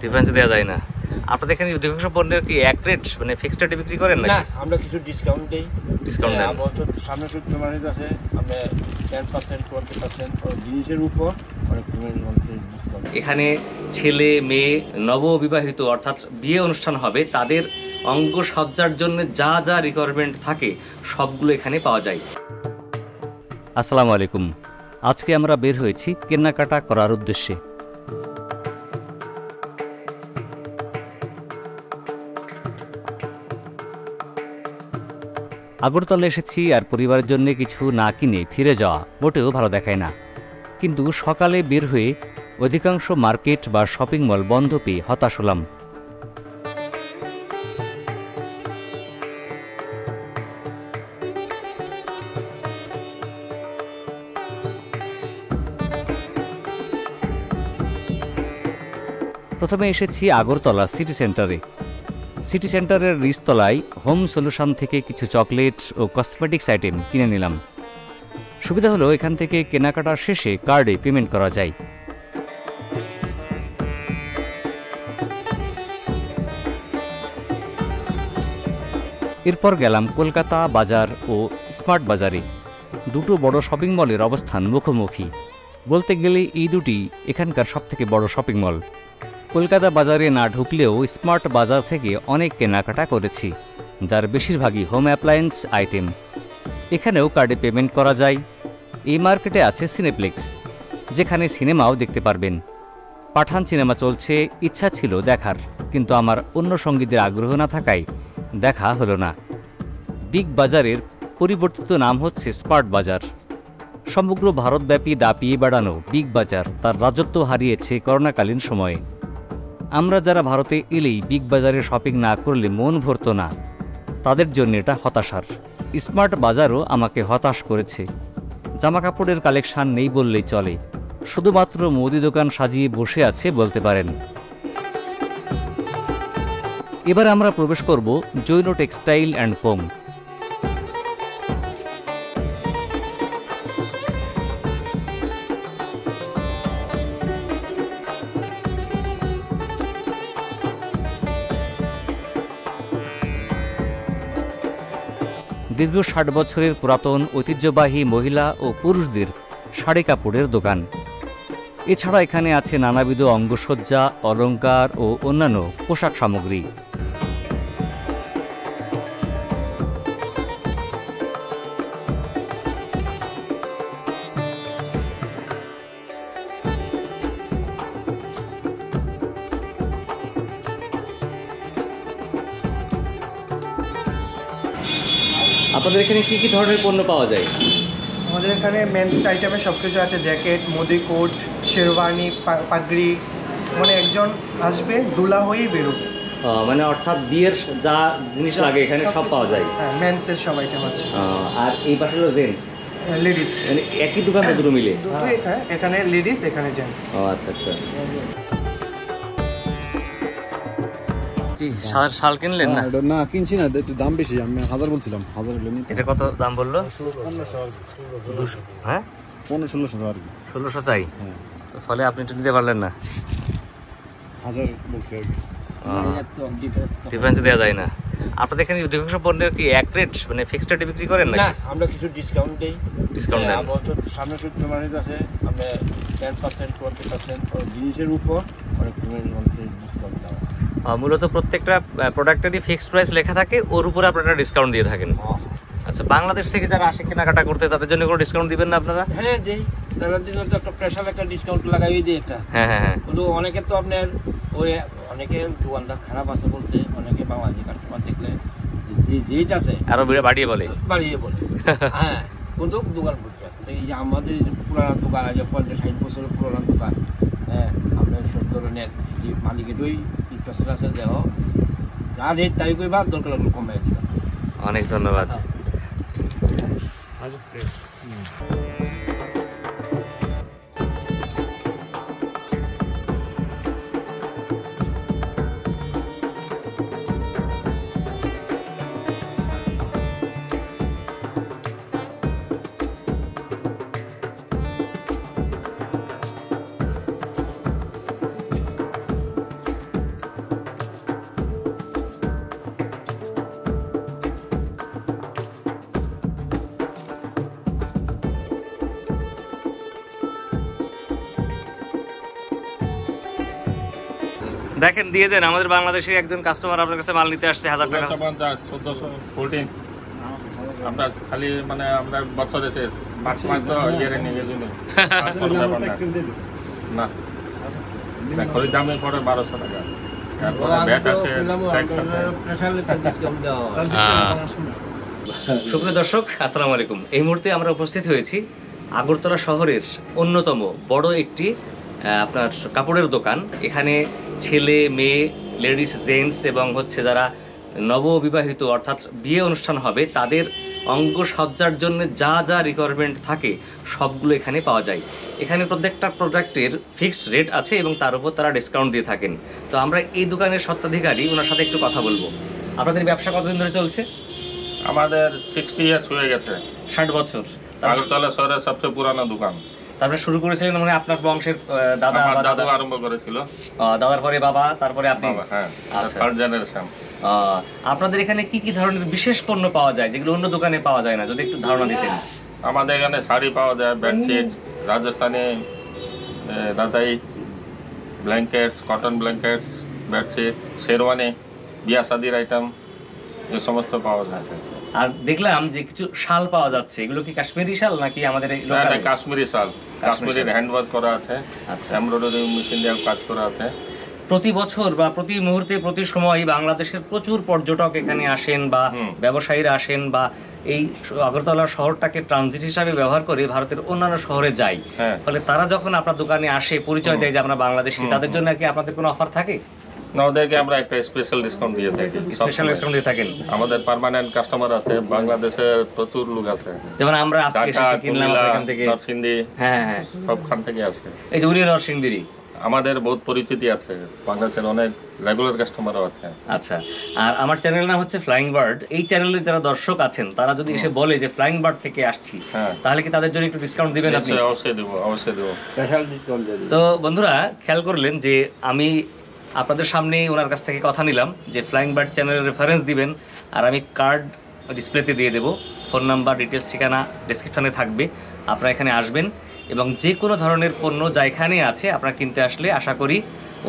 Difference দেওয়া যায় না। আপনাদের এখানে অধিকাংশ পণ্যের কি এক রেট মানে ফিক্সড রেটে বিক্রি করেন না? আমরা কিছু ডিসকাউন্ট দেই। ডিসকাউন্ট দেন? সামনে চৈত্র মাস আছে, আমরা 10% 20% জিনিসের উপর অনেক ডিসকাউন্ট। এখানে ছেলে মেয়ে নববিবাহিত অর্থাৎ বিয়ে অনুষ্ঠান হবে, তাদের অঙ্গ সজ্জার জন্য যা যা রিকোয়ারমেন্ট থাকে সবগুলো এখানে পাওয়া যায়। আসসালামু আলাইকুম। আজকে আমরা বের হয়েছি কেনাকাটা করার উদ্দেশ্যে। আগরতলা এসেছি আর পরিবারের জন্য কিছু না কিনে ফিরে যাওয়া মোটেও ভালো দেখায় না। কিন্তু সকালে বের হয়ে অধিকাংশ মার্কেট বা শপিং মল বন্ধ পেয়ে হতাশ হলাম। প্রথমে এসেছি আগরতলা সিটি সেন্টারে। সিটি সেন্টারের নিচতলায় হোম সলিউশন থেকে কিছু চকলেট ও কসমেটিক্স আইটেম কিনে নিলাম। সুবিধা হলো এখান থেকে কেনাকাটার শেষে কার্ডে পেমেন্ট করা যায়। এরপর গেলাম কলকাতা বাজার ও স্মার্ট বাজারে। দুটো বড় শপিং মলের অবস্থান মুখোমুখি। বলতে গেলে এই দুটি এখানকার সবথেকে বড় শপিং মল। কলকাতা বাজারে না ঢুকলেও স্মার্ট বাজার থেকে অনেক কেনাকাটা করেছি, যার বেশিরভাগই হোম অ্যাপ্লায়েন্স আইটেম। এখানেও কার্ডে পেমেন্ট করা যায়। এই মার্কেটে আছে সিনেপ্লেক্স, যেখানে সিনেমাও দেখতে পারবেন। পাঠান সিনেমা চলছে, ইচ্ছা ছিল দেখার, কিন্তু আমার অন্য সঙ্গীদের আগ্রহ না থাকায় দেখা হলো না। বিগ বাজারের পরিবর্তিত নাম হচ্ছে স্মার্ট বাজার। সমগ্র ভারতব্যাপী দাপিয়ে বেড়ানো বিগ বাজার তার রাজত্ব হারিয়েছে করোনাকালীন সময়ে। আমরা যারা ভারতে এলেই বিগ বাজারে শপিং না করলে মন ভরত না, তাদের জন্য এটা হতাশার। স্মার্ট বাজারও আমাকে হতাশ করেছে। জামাকাপড়ের কালেকশন নেই বললেই চলে, শুধুমাত্র মুদি দোকান সাজিয়ে বসে আছে বলতে পারেন। এবার আমরা প্রবেশ করব জৈন টেক্সটাইল অ্যান্ড হোম। দীর্ঘ 60 বছরের পুরাতন ঐতিহ্যবাহী মহিলা ও পুরুষদের শাড়ি কাপড়ের দোকান। এছাড়া এখানে আছে নানাবিধ অঙ্গসজ্জা, অলংকার ও অন্যান্য পোশাক সামগ্রী। আপনাদের এখানে কি কি ধরনের পণ্য পাওয়া যায়? আমাদের এখানে মেন্স আইটেমে সব কিছু আছে, জ্যাকেট, মোদি কোট, শেরওয়ানি, পাগড়ি। মানে একজন আসবে দুলা হয়েই বেরোবে, মানে অর্থাৎ বিয়ের যা জিনিস লাগে এখানে সব পাওয়া যায়। হ্যাঁ, মেন্সের সব আইটেম আছে। আর এই পাশে হলো জেন্টস, লেডিস। মানে একই দোকান দুটো মিলে? দুটোই, হ্যাঁ, এখানে লেডিস, এখানে জেন্টস। ও আচ্ছা আচ্ছা। শাল কিনলেন না? না কিনছি না, একটু দাম বেশি। আমি 1000 বলছিলাম, 1000 হলো। এটা কত দাম বললো? 1500। হ্যাঁ, 1500 আর কি। 1600 চাই। তো ফলে আপনি একটু নিতে পারলেন না? 1000 বলছি আর কি। ডিফারেন্স দেওয়া যায় না। আপনাদের এখানে অধিকাংশ পণ্যের কি এক রেট মানে ফিক্সড রেটে বিক্রি করেন না? আমরা কিছু ডিসকাউন্ট দেই। ডিসকাউন্ট দেন? সামনে চৈত্র মাস আছে, আমরা 10% 20% জিনিসের উপর অনেক ডিসকাউন্ট দেওয়া। মূলত প্রত্যেকটা প্রোডাক্টেরই ফিক্সড প্রাইস লেখা থাকে, ওর উপরে আপনারা ডিসকাউন্ট দিয়ে থাকেন। আচ্ছা, বাংলাদেশ থেকে যারা আসে কেনাকাটা করতে তাদের জন্য কোনো ডিসকাউন্ট দিবেন না আপনারা? হ্যাঁ দেই, তাদের জন্য তো একটা স্পেশাল একটা ডিসকাউন্ট লাগাই দিই একটা। হ্যাঁ হ্যাঁ হ্যাঁ। কিন্তু অনেকে তো আপনার ওই অনেকে দোকানদার খারাপ আছে বলতে, অনেকে বাংলাদেশি কাস্টমার দেখলে যেই আছে আরো বাড়িয়ে বলে। হ্যাঁ, কিন্তু দোকান করতে এই যে আমাদের পুরানো দোকান আছে, 50-60 বছরের পুরানো দোকান। হ্যাঁ, আপনার সব ধরনের যে মালিকের ওই আছে, দেখো যা রেট তাই করবা, দরকার লাগলে কমাই দিবা। অনেক ধন্যবাদ। দেখেন দিয়ে দেন, আমাদের বাংলাদেশের একজন কাস্টমার আপনার কাছে মাল নিতে আসছে 1000 টাকা। 1414 আমরা খালি মানে আমরা বছরে 5 মাস তো ইয়ে নিয়ে গেছি না না খরিদামে পড়ে 1200 টাকা। সুপ্রিয় দর্শক, আসসালামু আলাইকুম। এই মুহূর্তে আমরা উপস্থিত হয়েছি আগরতলা শহরের অন্যতম বড় একটি আপনার কাপড়ের দোকান। এখানে ছেলে মেয়ে, লেডিস, জেন্টস এবং হচ্ছে যারা নববিবাহিত অর্থাৎ বিয়ে অনুষ্ঠান হবে তাদের অঙ্গসজ্জার জন্য যা যা রিকোয়ারমেন্ট থাকে সবগুলো এখানে পাওয়া যায়। এখানে প্রত্যেকটা প্রোডাক্টের ফিক্সড রেট আছে এবং তার উপর তারা ডিসকাউন্ট দিয়ে থাকেন। তো আমরা এই দোকানের স্বত্বাধিকারী, ওনার সাথে একটু কথা বলবো। আপনাদের ব্যবসা কতদিন ধরে চলছে? আমাদের 60 ইয়ার্স হয়ে গেছে। 60 বছর। আগরতলা শহরের সবচেয়ে পুরানো দোকান। তারপরে শুরু করেছিলেন মানে আপনার বংশের দাদা? আমার দাদু আরম্ভ করেছিল। দাদার পরে বাবা, তারপরে আপনি? হ্যাঁ, আচ্ছা, থার্ড জেনারেশন। আপনাদের এখানে কি কি ধরনের বিশেষ পণ্য পাওয়া যায় যেগুলো অন্য দোকানে পাওয়া যায় না, যদি একটু ধারণা দিতেন? আমাদের এখানে শাড়ি পাওয়া যায়, বেডশিট, রাজস্থানি রাজাই, blankets, cotton blankets, bedsheet, sherwani, বিয়া শাদির আইটেম, এই সমস্ত পাওয়া যায়। আর দেখলাম যে কিছু শাল পাওয়া যাচ্ছে, এগুলো কি কাশ্মীরি শাল নাকি আমাদের এই লোকাল? এটা কাশ্মীরি শাল, কাশ্মীরের হ্যান্ডওয়ার্ক করা আছে। আচ্ছা, এমব্রয়ডারি মেশিন দিয়ে কাজ করা আছে। প্রতি বছর বা প্রতি মুহূর্তে প্রতি সময় বাংলাদেশের প্রচুর পর্যটক এখানে আসেন বা ব্যবসায়ীরা আসেন বা এই আগরতলা শহরটাকে ট্রানজিট হিসাবে ব্যবহার করে ভারতের অন্যান্য শহরে যায়। ফলে তারা যখন আপনার দোকানে আসে, পরিচয় দেয় যে আমরা বাংলাদেশি, তাদের জন্য কি আপনাদের কোনো অফার থাকে? না, ওদেরকে আমরা একটা স্পেশাল ডিসকাউন্ট দিয়ে থাকি। স্পেশাল ডিসকাউন্ট দিয়ে থাকেন? আমাদের পার্মানেন্ট কাস্টমার আছে, বাংলাদেশের প্রচুর লোক আছে, যেমন আমরা আজকে এসেছি কিনলাম এখান থেকে, নরসিংদী, হ্যাঁ সবখান থেকে আসে। এই যে উনি নরসিংদীরই, আমাদের বহুত পরিচিতি আছে, বাংলাদেশের অনেক রেগুলার কাস্টমারও আছে। আচ্ছা, আর আমার চ্যানেল নাম হচ্ছে ফ্লাইং বার্ড। এই চ্যানেলের যারা দর্শক আছেন তারা যদি এসে বলে যে ফ্লাইং বার্ড থেকে আসছি, তাহলে কি তাদের জন্য একটু ডিসকাউন্ট দিবেন আপনি? অবশ্যই দেব, অবশ্যই দেব। তো বন্ধুরা খেয়াল করলেন যে আমি আপনাদের সামনে ওনার কাছ থেকে কথা নিলাম যে ফ্লাইং বার্ড চ্যানেলের রেফারেন্স দিবেন, আর আমি কার্ড ডিসপ্লেতে দিয়ে দেবো, ফোন নাম্বার, ডিটেলস, ঠিকানা ডেসক্রিপশানে থাকবে। আপনারা এখানে আসবেন এবং যে কোনো ধরনের পণ্য যা এখানে আছে আপনারা কিনতে আসলে আশা করি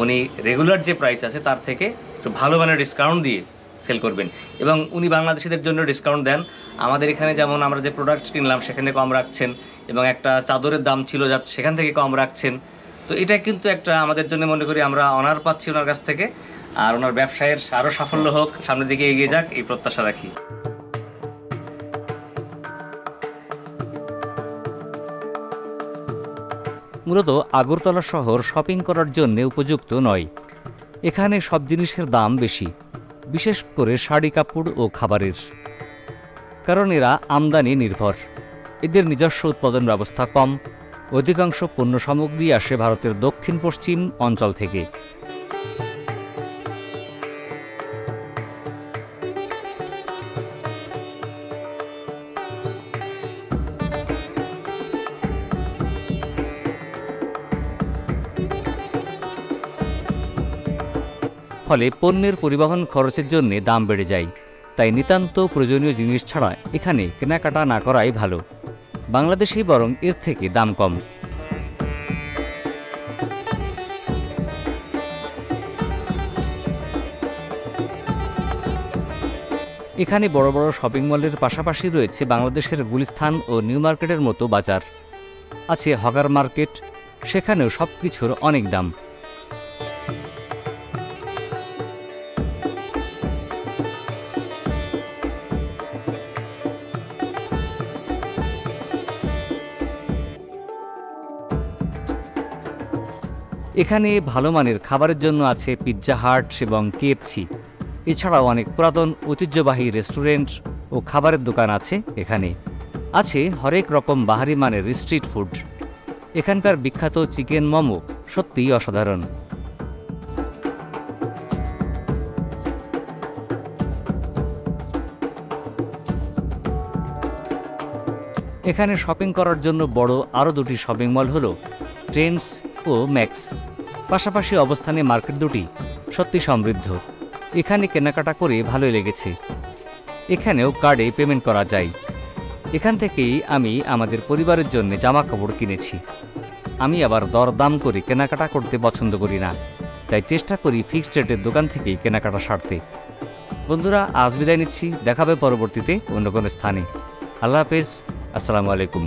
উনি রেগুলার যে প্রাইস আছে তার থেকে একটু ভালো মানের ডিসকাউন্ট দিয়ে সেল করবেন। এবং উনি বাংলাদেশিদের জন্য ডিসকাউন্ট দেন। আমাদের এখানে যেমন আমরা যে প্রোডাক্ট কিনলাম সেখানে কম রাখছেন, এবং একটা চাদরের দাম ছিল যা সেখান থেকে কম রাখছেন। তো এটা কিন্তু একটা আমাদের জন্য মনে করি আমরা অনার পাচ্ছি ওনার কাছ থেকে, আর ওনার ব্যবসায়ের আরও সাফল্য হোক, সামনের দিকে এগিয়ে যাক, এই প্রত্যাশা রাখি। মূলত আগরতলা শহর শপিং করার জন্য উপযুক্ত নয়। এখানে সব জিনিসের দাম বেশি, বিশেষ করে শাড়ি, কাপড় ও খাবারের, কারণ এরা আমদানি নির্ভর। এদের নিজস্ব উৎপাদন ব্যবস্থা কম। অধিকাংশ পণ্য সামগ্রী আসে ভারতের দক্ষিণ পশ্চিম অঞ্চল থেকে। ফলে পণ্যের পরিবহন খরচের জন্য দাম বেড়ে যায়। তাই নিতান্ত প্রয়োজনীয় জিনিস ছাড়া এখানে কেনাকাটা না করাই ভালো। বাংলাদেশে বরং এর থেকে দাম কম। এখানে বড় বড় শপিং মলের পাশাপাশি রয়েছে বাংলাদেশের গুলিস্তান ও নিউ মার্কেটের মতো বাজার। আছে হকার মার্কেট, সেখানেও সব কিছুর অনেক দাম। এখানে ভালো মানের খাবারের জন্য আছে পিৎজা হাট এবং KFC। এছাড়াও অনেক পুরাতন ঐতিহ্যবাহী রেস্টুরেন্ট ও খাবারের দোকান আছে। এখানে আছে হরেক রকম বাহারি মানের স্ট্রিট ফুড। এখানকার বিখ্যাত চিকেন মোমো সত্যিই অসাধারণ। এখানে শপিং করার জন্য বড় আরও দুটি শপিং মল হলো ট্রেন্ডস ও ম্যাক্স। পাশাপাশি অবস্থানে মার্কেট দুটি সত্যি সমৃদ্ধ। এখানে কেনাকাটা করে ভালোই লেগেছে। এখানেও কার্ডে পেমেন্ট করা যায়। এখান থেকেই আমি আমাদের পরিবারের জন্য জামা কাপড় কিনেছি। আমি আবার দরদাম করে কেনাকাটা করতে পছন্দ করি না। তাই চেষ্টা করি ফিক্সড রেটের দোকান থেকেই কেনাকাটা সারতে। বন্ধুরা, আজ বিদায় নিচ্ছি, দেখাবে পরবর্তীতে অন্য কোনো স্থানে। আল্লাহ হাফেজ, আসসালামু আলাইকুম।